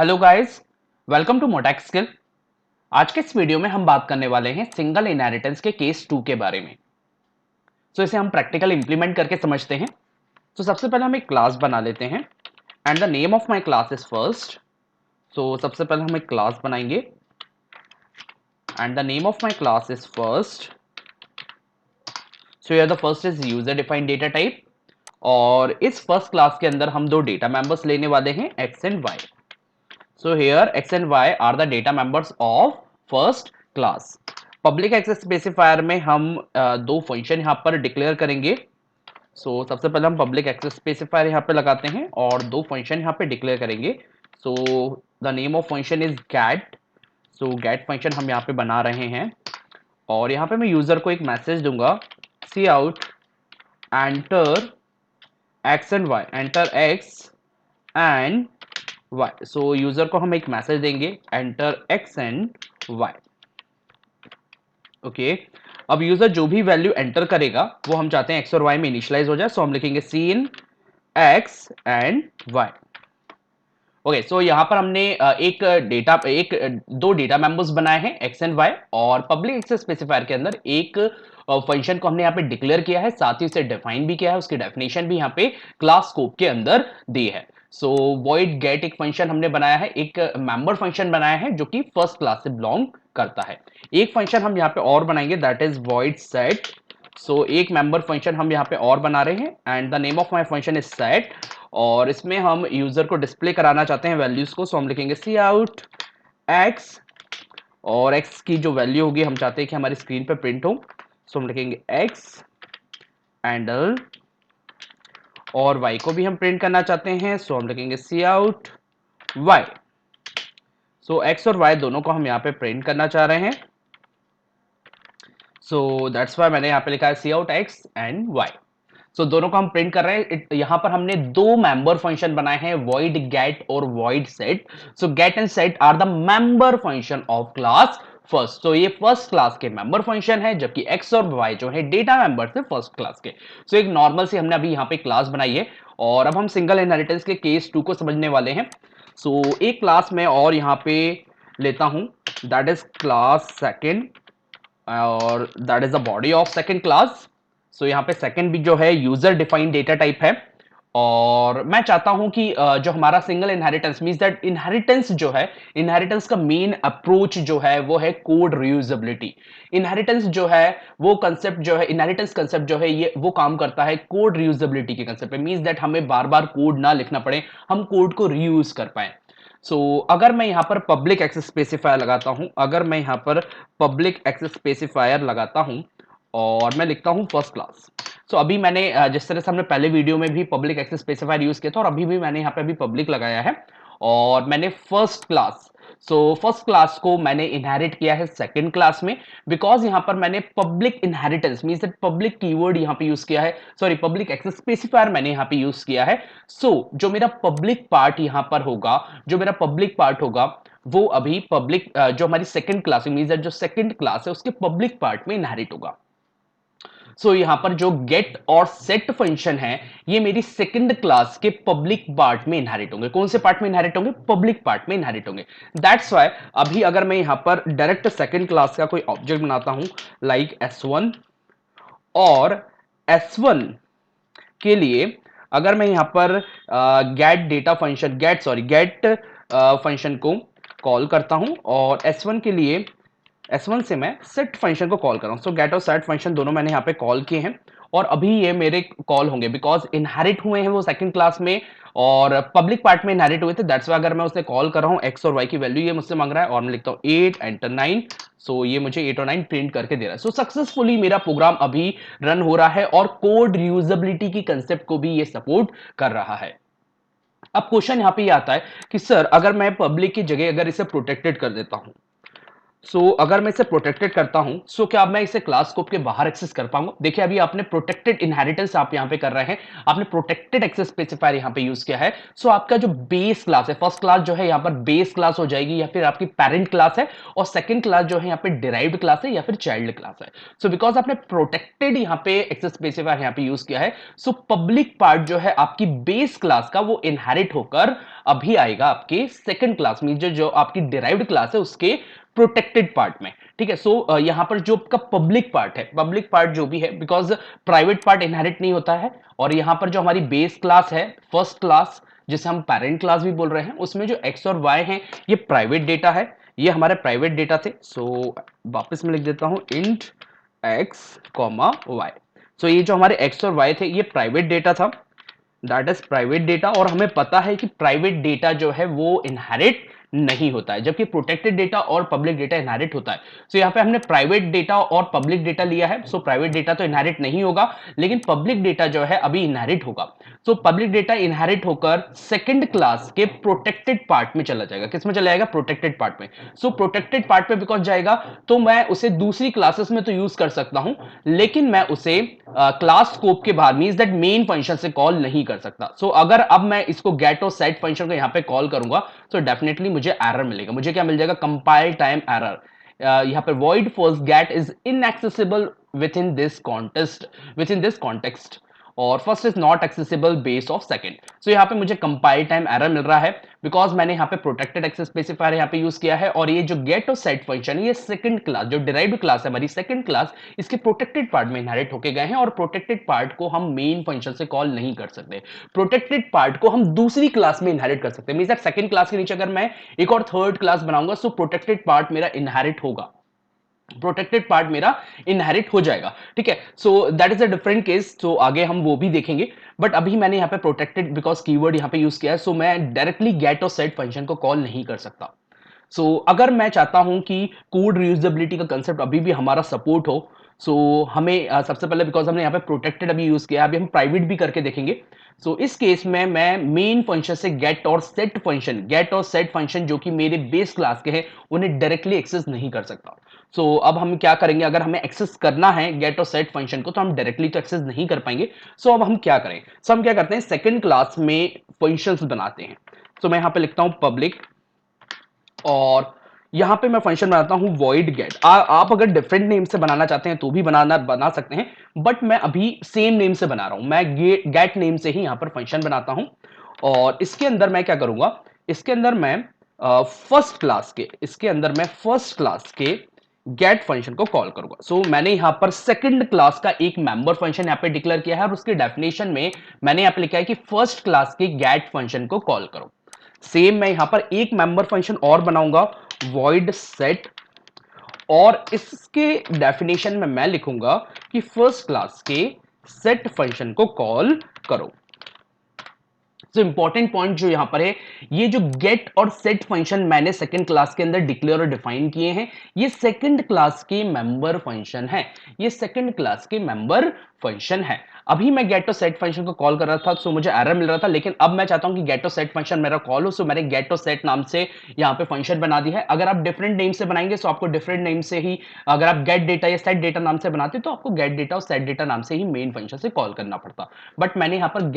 Hello guys, welcome to Motech skill. आज के इस वीडियो में हम बात करने वाले हैं सिंगल इनहेरिटेंस के केस 2 के बारे में। इसे हम प्रैक्टिकल इंप्लीमेंट करके समझते हैं। सबसे पहले हम एक क्लास बना लेते हैं and the name of my class is first. सबसे पहले हम एक क्लास बनाएंगे and the name of my class is first. Here the first is user defined data type और इस फर्स्ट क्लास के अंदर हम दो डेटा मेंबर्स लेने वाले हैं x and y. So here x and y are the data members of first class. Public access specifier में हम दो फंक्शन यहाँ पर डिक्लेयर करेंगे। सबसे पहले हम पब्लिक एक्सेस स्पेसिफायर यहाँ पे लगाते हैं और दो फंक्शन यहाँ पे डिक्लेयर करेंगे। The name of function is get. Get function हम यहाँ पे बना रहे हैं और यहाँ पे मैं यूजर को एक मैसेज दूंगा, cout enter X and Y, enter X and y। User को हम एक मैसेज देंगे enter x and y। Okay, अब यूजर जो भी वैल्यू एंटर करेगा वो हम चाहते हैं x और y में इनिशियलाइज हो जाए। हम लिखेंगे cin x and y। Okay, यहां पर हमने दो डेटा मेंबर्स बनाए हैं x एंड y और पब्लिक एक्सेस स्पेसिफायर के अंदर एक फंक्शन को हमने यहाँ पे डिक्लेयर किया है, साथ ही उसे डिफाइन भी किया है, उसकी डेफिनेशन भी यहाँ पे क्लास स्कोप के अंदर दी है। वॉइड गेट एक फंक्शन हमने बनाया है, एक मेंबर फंक्शन बनाया है जो कि फर्स्ट क्लास से बिलोंग करता है। एक फंक्शन हम यहाँ पे और बनाएंगे दैट इज वॉइड सेट। एक मेंबर फंक्शन हम यहाँ पे और बना रहे हैं and the name of my function is set और इसमें हम यूजर को डिस्प्ले कराना चाहते हैं वैल्यूज को। हम लिखेंगे सी आउट एक्स और एक्स की जो वैल्यू होगी हम चाहते हैं कि हमारी स्क्रीन पे प्रिंट हो। हम लिखेंगे एक्स एंडल और y को भी हम प्रिंट करना चाहते हैं। हम लिखेंगे सी आउट y। x और y दोनों को हम यहाँ पे प्रिंट करना चाह रहे हैं। दैट्स वाई मैंने यहाँ पे लिखा है सी आउट एक्स एंड y। दोनों को हम प्रिंट कर रहे हैं। यहां पर हमने दो मेंबर फंक्शन बनाए हैं, void get और void set। get and set are the member function of class first. ये फर्स्ट क्लास के मेंबर फंक्शन है जबकि x और y जो है डेटा मेंबर्स है फर्स्ट क्लास के। एक नॉर्मल सी हमने अभी यहाँ पे क्लास बनाई है और अब हम सिंगल इनहेरिटेंस के केस 2 को समझने वाले हैं। एक क्लास में और यहाँ पे लेता हूं दैट इज क्लास सेकेंड और that is the body of second class. यहाँ पे सेकंड भी जो है यूजर डिफाइंड डेटा टाइप है और मैं चाहता हूं कि जो हमारा single inheritance means that inheritance जो है, इनहेरिटेंस का मेन अप्रोच जो है वो है कोड रियूजेबिलिटी। इनहेरिटेंस जो है वो कंसेप्ट जो है, इनहेरिटेंस कंसेप्ट जो है ये वो काम करता है कोड रियूजेबिलिटी के कंसेप्ट पे। मींस दैट हमें बार बार कोड ना लिखना पड़े, हम कोड को रीयूज कर पाए। अगर मैं यहां पर पब्लिक एक्सेस स्पेसिफायर लगाता हूं, अगर मैं यहां पर पब्लिक एक्सेस स्पेसिफायर लगाता हूं और मैं लिखता हूं फर्स्ट क्लास। अभी मैंने जिस तरह से हमने पहले वीडियो में भी पब्लिक एक्सेस स्पेसिफायर यूज किया था और अभी भी मैंने यहाँ पे अभी पब्लिक लगाया है और मैंने फर्स्ट क्लास, फर्स्ट क्लास को मैंने इनहेरिट किया है सेकंड क्लास में बिकॉज यहां पर मैंने public inheritance means that public keyword यहां पे यूज किया है, सॉरी पब्लिक एक्सेस स्पेसिफायर मैंने यहां पे यूज किया है। जो मेरा पब्लिक पार्ट यहां पर होगा, जो मेरा पब्लिक पार्ट होगा वो अभी पब्लिक जो हमारी सेकंड क्लास मींस दैट जो सेकंड क्लास है उसके पब्लिक पार्ट में इनहेरिट होगा। यहां पर जो गेट और सेट फंक्शन है ये मेरी सेकंड क्लास के पब्लिक पार्ट में इनहेरिट होंगे। कौन से पार्ट में इनहेरिट होंगे? पब्लिक पार्ट में इनहेरिट होंगे। दैट्स व्हाई अभी अगर मैं यहां पर डायरेक्ट सेकंड क्लास का कोई ऑब्जेक्ट बनाता हूं लाइक S1 और S1 के लिए अगर मैं यहां पर get data function get function को कॉल करता हूं और S1 के लिए S1 से मैं सेट फंक्शन को कॉल कर रहा हूं। गेट और सेट फंक्शन दोनों मैंने यहाँ पे कॉल किए हैं और अभी ये मेरे कॉल होंगे बिकॉज इनहेरिट हुए हैं वो सेकंड क्लास में और पब्लिक पार्ट में इनहेरिट हुए थे। दैट्स वाई अगर मैं उसे कॉल कर रहा हूं एक्स और वाई की वैल्यू ये मुझसे मांग रहा है और मैं लिखता हूं 8 एंटर 9। ये मुझे 8 और 9 प्रिंट करके दे रहा है। सक्सेसफुली मेरा प्रोग्राम अभी रन हो रहा है और कोड रियूजेबिलिटी की कंसेप्ट को भी ये सपोर्ट कर रहा है। अब क्वेश्चन यहां पे ये आता है कि सर अगर मैं पब्लिक की जगह अगर इसे प्रोटेक्टेड कर देता हूं, अगर मैं इसे प्रोटेक्टेड करता हूं क्या मैं इसे क्लास स्कोप के बाहर एक्सेस कर पाऊंगा? देखिए अभी आपने प्रोटेक्टेड इनहेरिटेंस आप यहां पे कर रहे हैं, आपने प्रोटेक्टेड एक्सेस स्पेसिफायर यहां पे यूज किया है। आपका जो बेस क्लास है, फर्स्ट क्लास जो है यहां पर बेस क्लास हो जाएगी या फिर आपकी पेरेंट क्लास है और सेकंड क्लास जो है यहां पे डिराइव्ड क्लास है या फिर चाइल्ड क्लास है। बिकॉज आपने प्रोटेक्टेड यहां पे एक्सेस स्पेसिफायर यहां पे यूज किया है, पब्लिक पार्ट जो है आपकी बेस क्लास का वो इनहेरिट होकर अभी आएगा आपके सेकंड क्लास में, जो आपकी डिराइव्ड क्लास है उसके प्रोटेक्टेड पार्ट में। ठीक है, सो यहां पर जो आपका पब्लिक पार्ट है, पब्लिक पार्ट जो भी है, बिकॉज प्राइवेट पार्ट इनहेरिट नहीं होता है, और यहां पर जो हमारी बेस क्लास है, फर्स्ट क्लास जिसे हम पेरेंट क्लास भी बोल रहे हैं, उसमें जो एक्स और वाई हैं ये प्राइवेट डेटा है, ये हमारे प्राइवेट डेटा थे। सो वापस में लिख देता हूं इंट एक्स कॉमा वाई। सो ये जो हमारे एक्स और वाई थे ये प्राइवेट डेटा था, दैट इज प्राइवेट डेटा, और हमें पता है कि प्राइवेट डेटा जो है वो इनहेरिट नहीं होता है, जबकि प्रोटेक्टेड डेटा और पब्लिक डेटा इनहेरिट होता है। सो यहाँ पे हमने प्राइवेट डेटा और पब्लिक डेटा लिया है, सो प्राइवेट डेटा तो इनहेरिट नहीं होगा, लेकिन पब्लिक डेटा जो है अभी इनहेरिट होगा। सो पब्लिक डेटा इनहेरिट होकर सेकंड क्लास के प्रोटेक्टेड पार्ट में चला जाएगा। किस में चला जाएगा? प्रोटेक्टेड पार्ट में। सो प्रोटेक्टेड पार्ट में बिकॉज जाएगा तो मैं उसे दूसरी क्लासेस में तो यूज कर सकता हूं, लेकिन मैं उसे क्लास स्कोप के बाहर, मींस दैट मेन फंक्शन से कॉल नहीं कर सकता। सो अगर अब मैं इसको गेट और सेट फंक्शन को यहां पे कॉल करूंगा तो डेफिनेटली मुझे एरर मिलेगा। मुझे क्या मिल जाएगा? Compile time error. यहां पे void first get is inaccessible within this context, within this context, और first is not accessible base of second. So यहाँ पे मुझे कंपाइल टाइम एरर मिल रहा है बिकॉज मैंने यहाँ पे प्रोटेक्टेड एक्सेस स्पेसिफायर यहाँ पे यूज किया है, और ये जो गेट और सेट फंक्शन है ये सेकंड क्लास, जो डिराइव्ड क्लास है हमारी सेकंड क्लास, इसके प्रोटेक्टेड पार्ट में इनहेरिट होके गए हैं, और प्रोटेक्टेड पार्ट को हम मेन फंक्शन से कॉल नहीं कर सकते। प्रोटेक्टेड पार्ट को हम दूसरी क्लास में इनहेरिट कर सकते हैं, मींस दैट सेकंड क्लास के नीचे अगर मैं एक और थर्ड क्लास बनाऊंगा सो प्रोटेक्टेड पार्ट मेरा इनहेरिट होगा, प्रोटेक्टेड पार्ट मेरा इनहेरिट हो जाएगा। ठीक है, so that is a different case, तो आगे हम वो भी देखेंगे। बट अभी मैंने यहाँ पे प्रोटेक्टेड बिकॉज कीवर्ड यहाँ पे यूज किया है, सो मैं डायरेक्टली गेट और सेट फंक्शन को कॉल नहीं कर सकता। सो अगर मैं चाहता हूं कि कोड रियूजेबिलिटी का कंसेप्ट अभी भी हमारा सपोर्ट हो, सो हमें सबसे पहले, बिकॉज हमने यहाँ पे प्रोटेक्टेड अभी यूज किया, अभी हम प्राइवेट भी करके देखेंगे। सो इस केस में मैं मेन फंक्शन से गेट और सेट फंक्शन, गेट और सेट फंक्शन जो कि मेरे बेस क्लास के हैं, उन्हें डायरेक्टली एक्सेस नहीं कर सकता। सो अब हम क्या करेंगे? अगर हमें एक्सेस करना है गेट और सेट फंक्शन को तो हम डायरेक्टली तो एक्सेस नहीं कर पाएंगे। सो अब हम क्या करें? सो हम क्या करते हैं, सेकेंड क्लास में फंक्शंस बनाते हैं। सो मैं यहां पे लिखता हूं पब्लिक, और यहां पे मैं फंक्शन बनाता हूं void get। आप अगर डिफरेंट नेम से बनाना चाहते हैं तो भी बना सकते हैं, बट मैं अभी सेम नेम से बना रहा हूं, मैं गेट नेम से ही यहां पर फंक्शन बनाता हूं। और इसके अंदर मैं क्या करूंगा? इसके अंदर मैं फर्स्ट क्लास के, इसके अंदर मैं फर्स्ट क्लास के गेट फंक्शन को कॉल करूंगा। सो मैंने यहां पर सेकंड क्लास का एक मेंबर फंक्शन यहां पे डिक्लेयर किया है, और उसके डेफिनेशन में मैंने यहां पे लिखा है कि फर्स्ट क्लास के गेट फंक्शन को कॉल करो। सेम मैं यहां पर एक मेंबर फंक्शन और बनाऊंगा, void set, और इसके डेफिनेशन में मैं लिखूंगा कि फर्स्ट क्लास के सेट फंक्शन को कॉल करो। तो इंपॉर्टेंट पॉइंट जो यहां पर है, ये जो गेट और सेट फंक्शन मैंने सेकंड क्लास के अंदर डिक्लेयर और डिफाइन किए हैं, ये सेकंड क्लास के मेंबर फंक्शन है, ये सेकंड क्लास के मेंबर फंक्शन है। अभी मैं गेट और सेट फंक्शन को कॉल कर रहा था सो मुझे एरर मिल रहा था, लेकिन अब मैं चाहता हूं कि गेट और सेट फंक्शन मेरा कॉल हो, सो मैंने गेट और सेट नाम से यहां पे फंक्शन बना दी है। अगर आप डिफरेंट नेम से बनाएंगे तो आपको डिफरेंट नेम से ही, अगर आप गेट डेटा या सेट डेटा नाम से बनाते तो आपको गेट डेटा और सेट डेटा नाम से ही मेन फंक्शन से कॉल करना पड़ता, बट मैंने यहां पर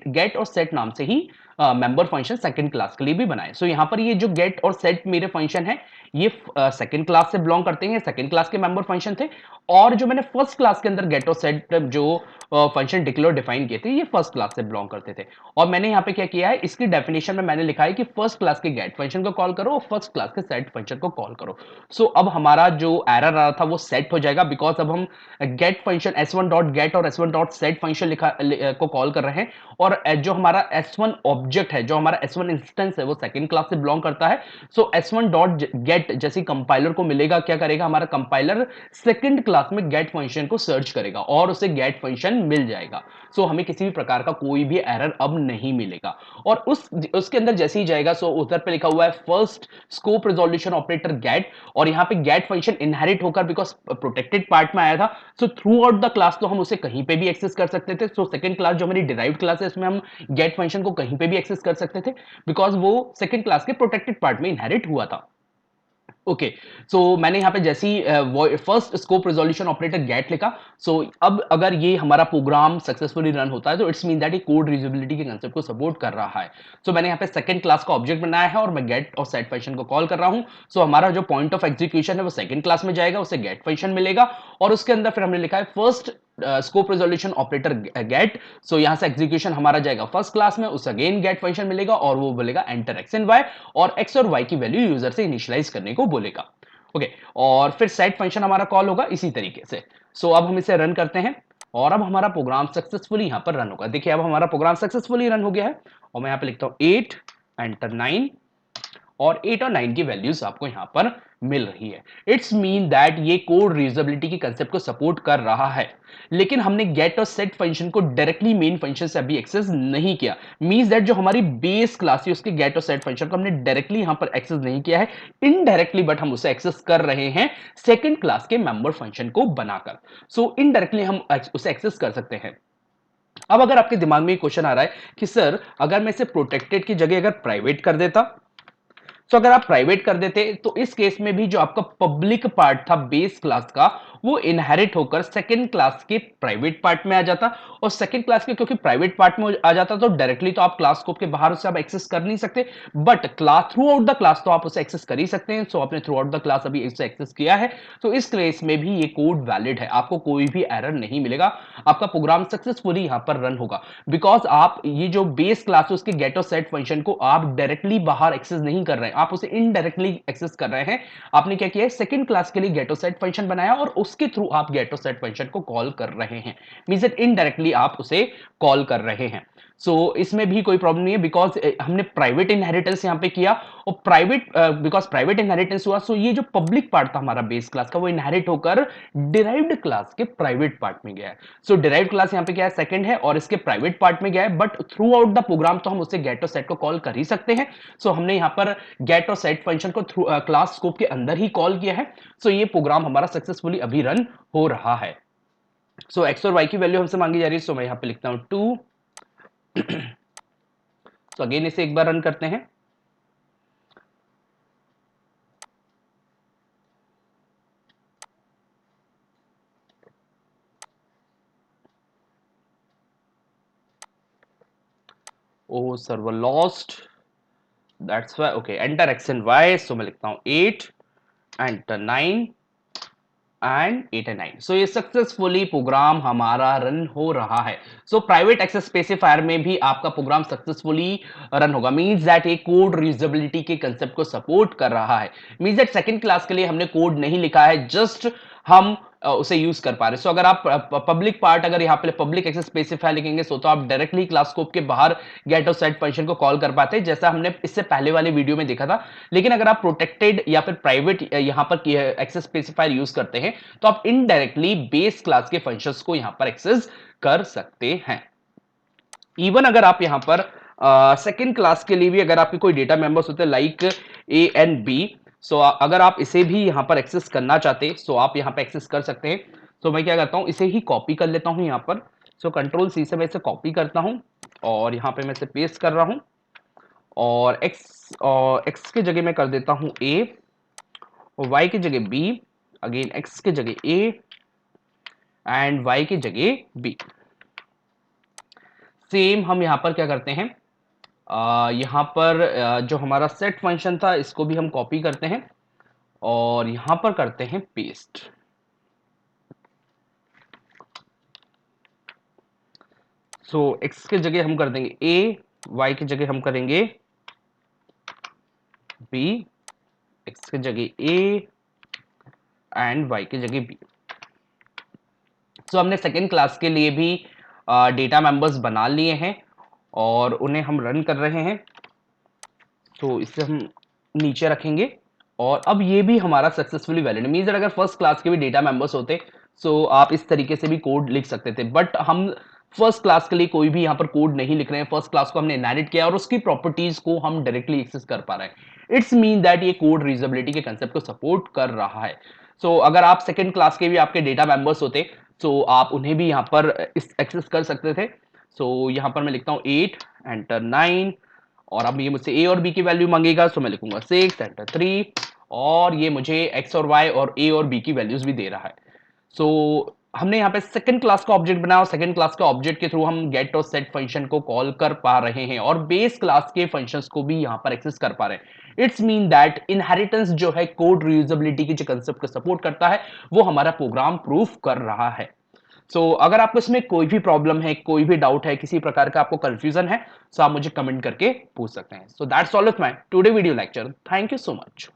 गेट और सेट नाम से ही मेंबर फंक्शन सेकंड क्लास के लिए भी बनाए। सो यहां पर ये जो गेट और सेट मेरे फंक्शन है ये सेकंड क्लास से बिलोंग करते हैं, सेकंड क्लास के मेंबर फंक्शन थे, और जो मैंने फर्स्ट क्लास के अंदर गेट और सेट जो फंक्शन डिक्लेयर डिफाइन किए थे ये फर्स्ट क्लास से बिलोंग करते थे। और मैंने यहां पे क्या किया है, इसकी डेफिनेशन में मैंने लिखा है कि फर्स्ट क्लास के गेट फंक्शन को कॉल करो और फर्स्ट क्लास के सेट फंक्शन को कॉल करो। सो अब हमारा जो एरर आ रहा था वो सेट हो जाएगा, बिकॉज अब हम gate function s1 dot gate और s1 डॉट सेट फंक्शन को कॉल कर रहे हैं, और जो हमारा s1 ऑब्जेक्ट है, जो हमारा s1 इंस्टेंस है वो सेकंड क्लास से बिलोंग करता है। सो s1 डॉट गेट जैसे कंपाइलर को मिलेगा, क्या करेगा हमारा कंपाइलर सेकंड क्लास में गेट फंक्शन को सर्च करेगा और उसे गेट फंक्शन मिल जाएगा। सो हमें किसी भी प्रकार का कोई भी एरर अब नहीं मिलेगा, और उसके अंदर जैसे ही जाएगा सो उधर पे लिखा हुआ है first scope resolution operator get, और यहां पे गेट फंक्शन इनहेरिट होकर बिकॉज प्रोटेक्टेड पार्ट में आया था, so throughout the class तो हम उसे कहीं पे भी एक्सेस कर सकते थे। सो सेकंड क्लास जो हमारी डिराइव्ड क्लास है इसमें हम गेट फंक्शन को कहीं पे भी एक्सेस कर सकते थे, बिकॉज वो सेकंड क्लास के प्रोटेक्टेड पार्ट में इनहेरिट हुआ था। ओके, सो मैंने यहां पे जैसी first scope resolution operator get लिखा, सो अब अगर ये हमारा प्रोग्राम सक्सेसफुली रन होता है तो इट्स मीन दैट ये कोड रीयूजेबिलिटी के कांसेप्ट को सपोर्ट कर रहा है। सो मैंने यहां पे सेकंड क्लास का ऑब्जेक्ट बनाया है और मैं गेट और सेट फंक्शन को कॉल कर रहा हूं। सो हमारा जो पॉइंट ऑफ एग्जीक्यूशन है वो सेकंड क्लास में जाएगा, उसे गेट फंक्शन मिलेगा, और उसके अंदर फिर हमने लिखा है first scope resolution operator get. So यहां से एग्जीक्यूशन हमारा जाएगा फर्स्ट क्लास में, उस अगेन गेट फंक्शन मिलेगा और वो बोलेगा एंटर एक्स एंड वाई, और एक्स और वाई की वैल्यू यूजर से इनिशियलाइज करने को बोलेगा। ओके, और फिर सेट फंक्शन हमारा कॉल होगा इसी तरीके से। सो अब हम इसे रन करते हैं और अब हमारा प्रोग्राम सक्सेसफुली यहां पर रन होगा। देखिए अब हमारा प्रोग्राम सक्सेसफुली रन हो गया है और मैं यहां पे लिखता हूं 8 एंटर 9, और 8 और 9 की वैल्यूज आपको यहां पर मिल रही है। इट्स मीन दैट ये कोड रीयूजेबिलिटी के कंसेप्ट को सपोर्ट कर रहा है, लेकिन हमने गेट और सेट फंक्शन को डायरेक्टली मेन फंक्शन से अभी एक्सेस नहीं किया। मींस दैट जो हमारी बेस क्लास है उसके गेट और सेट फंक्शन को हमने डायरेक्टली यहां पर एक्सेस नहीं किया है, इनडायरेक्टली बट हम उसे एक्सेस कर रहे हैं सेकंड क्लास के मेंबर फंक्शन को बनाकर। सो इनडायरेक्टली हम उसे एक्सेस कर सकते हैं। अब अगर आपके दिमाग में क्वेश्चन आ रहा है कि सर अगर मैं इसे प्रोटेक्टेड की जगह अगर प्राइवेट कर देता, तो अगर आप प्राइवेट कर देते तो इस केस में भी जो आपका पब्लिक पार्ट था बेस क्लास का वो इनहेरिट होकर सेकंड क्लास के प्राइवेट पार्ट में आ जाता, और सेकंड क्लास के क्योंकि प्राइवेट पार्ट में आ जाता तो डायरेक्टली तो आप क्लास स्कोप के बाहर उसे आप एक्सेस कर नहीं सकते, but class through out the class तो आप उसे एक्सेस कर ही सकते हैं। सो आपने थ्रू आउट द क्लास अभी इसे एक्सेस किया है, तो इस केस में भी ये कोड वैलिड है, आपको कोई भी एरर नहीं मिलेगा, आपका प्रोग्राम सक्सेसफुली यहां पर रन होगा। बिकॉज आप ये जो बेस क्लास है उसके गेट और सेट फंक्शन को आप डायरेक्टली बाहर एक्सेस नहीं कर रहे हैं, आप उसे इनडायरेक्टली एक्सेस कर रहे हैं। आपने क्या किया है, सेकंड क्लास के लिए गेट और सेट फंक्शन बनाया और उसके थ्रू आप गेट और सेट फंक्शन को कॉल कर रहे हैं, मींस दैट इनडायरेक्टली आप उसे कॉल कर रहे हैं। सो इसमें भी कोई प्रॉब्लम नहीं है, बिकॉज हमने प्राइवेट इनहेरिटेंस यहां पे किया, और प्राइवेट बिकॉज प्राइवेट इनहेरिटेंस हुआ, सो ये जो पब्लिक पार्ट था हमारा बेस क्लास का वो इनहेरिट होकर डिराइव्ड क्लास के प्राइवेट पार्ट में गया है। सो डिराइव्ड क्लास यहां पे क्या है, सेकंड है और इसके प्राइवेट पार्ट में गया है, but throughout the program तो हम उसे गेट और सेट को कॉल कर ही सकते हैं। सो हमने यहां पर गेट और सेट फंक्शन को थ्रू क्लास स्कोप के अंदर ही कॉल किया है। सो ये प्रोग्राम हमारा सक्सेसफुली अभी रन हो रहा है। सो एक्स और वाई की वैल्यू हमसे मांगी जा रही है, सो मैं यहां पे लिखता हूं 2। तो अगेन इसे एक बार रन करते हैं। Oh server lost, that's why. Okay, enter X and Y, so मैं लिखता हूं 8 एंटर 9 एंड 8 एंड 9। सो ये सक्सेसफुली प्रोग्राम हमारा रन हो रहा है। सो प्राइवेट एक्सेस स्पेसिफायर में भी आपका प्रोग्राम सक्सेसफुली रन होगा, मींस दैट ये कोड रीयूजेबिलिटी के कंसेप्ट को सपोर्ट कर रहा है। मींस दैट सेकंड क्लास के लिए हमने कोड नहीं लिखा है, जस्ट हम उसे यूज कर पा रहे हैं। सो अगर आप पब्लिक पार्ट अगर यहाँ पे पब्लिक एक्सेस स्पेसिफायर लिखेंगे सो तो आप डायरेक्टली क्लास स्कोप के बाहर गेट और सेट फंक्शन को कॉल कर पाते हैं, जैसा हमने इससे पहले वाले वीडियो में देखा था। लेकिन अगर आप प्रोटेक्टेड या फिर प्राइवेट यहां पर एक्सेस स्पेसिफायर यूज करते हैं तो आप इनडायरेक्टली बेस क्लास के फंक्शंस को यहां पर एक्सेस कर सकते हैं। इवन अगर आप यहां पर सेकंड क्लास के लिए भी अगर आपके कोई डेटा मेंबर्स होते हैं लाइक ए एंड बी, सो अगर आप इसे भी यहां पर एक्सेस करना चाहते सो आप यहां पर एक्सेस कर सकते हैं। तो मैं क्या करता हूं, इसे ही कॉपी कर लेता हूं यहां पर। सो कंट्रोल सी से मैं इसे कॉपी करता हूं और यहां पे मैं इसे पेस्ट कर रहा हूं, और एक्स की जगह मैं कर देता हूं ए, और वाई की जगह बी, अगेन एक्स की जगह ए एंड वाई की जगह बी। सेम हम यहां पर क्या करते हैं, यहां पर जो हमारा सेट फंक्शन था इसको भी हम कॉपी करते हैं और यहां पर करते हैं पेस्ट। सो एक्स की जगह हम कर देंगे ए, वाई की जगह हम करेंगे बी, एक्स की जगह ए एंड वाई की जगह बी। सो हमने सेकेंड क्लास के लिए भी डेटा मेंबर्स बना लिए हैं और उन्हें हम रन कर रहे हैं। तो इसे हम नीचे रखेंगे और अब ये भी हमारा सक्सेसफुली वैलिड मींस अगर फर्स्ट क्लास के भी डेटा मेंबर्स होते सो आप इस तरीके से भी कोड लिख सकते थे, बट हम फर्स्ट क्लास के लिए कोई भी यहां पर कोड नहीं लिख रहे हैं। फर्स्ट क्लास को हमने इनहेरिट किया और उसकी प्रॉपर्टीज को हम डायरेक्टली एक्सेस कर पा रहे हैं। इट्स मीन दैट ये कोड रीयूजेबिलिटी के कंसेप्ट को सपोर्ट कर रहा है। सो अगर आप सेकंड क्लास के भी आपके डेटा मेंबर्स होते तो आप उन्हें भी यहां पर एक्सेस कर सकते थे। सो यहां पर मैं लिखता हूं 8 एंटर 9, और अब ये मुझसे ए और बी की वैल्यू मांगेगा, सो मैं लिखूंगा 6 एंटर 3, और ये मुझे एक्स और वाई और ए और बी की वैल्यूज भी दे रहा है। सो हमने यहाँ पे सेकंड क्लास का ऑब्जेक्ट बनाया और सेकंड क्लास के ऑब्जेक्ट के थ्रू हम गेट और सेट फंक्शन को कॉल कर पा रहे हैं और बेस क्लास के फंक्शंस को भी यहाँ पर एक्सेस कर पा रहे हैं। इट्स मीन दैट इनहेरिटेंस जो है कोड रीयूजेबिलिटी की जो कंसेप्ट को सपोर्ट करता है वो हमारा प्रोग्राम प्रूफ कर रहा है। सो अगर आपको इसमें कोई भी प्रॉब्लम है, कोई भी डाउट है, किसी प्रकार का आपको कंफ्यूजन है, सो आप मुझे कमेंट करके पूछ सकते हैं। So that's all of my today video lecture. Thank you so much.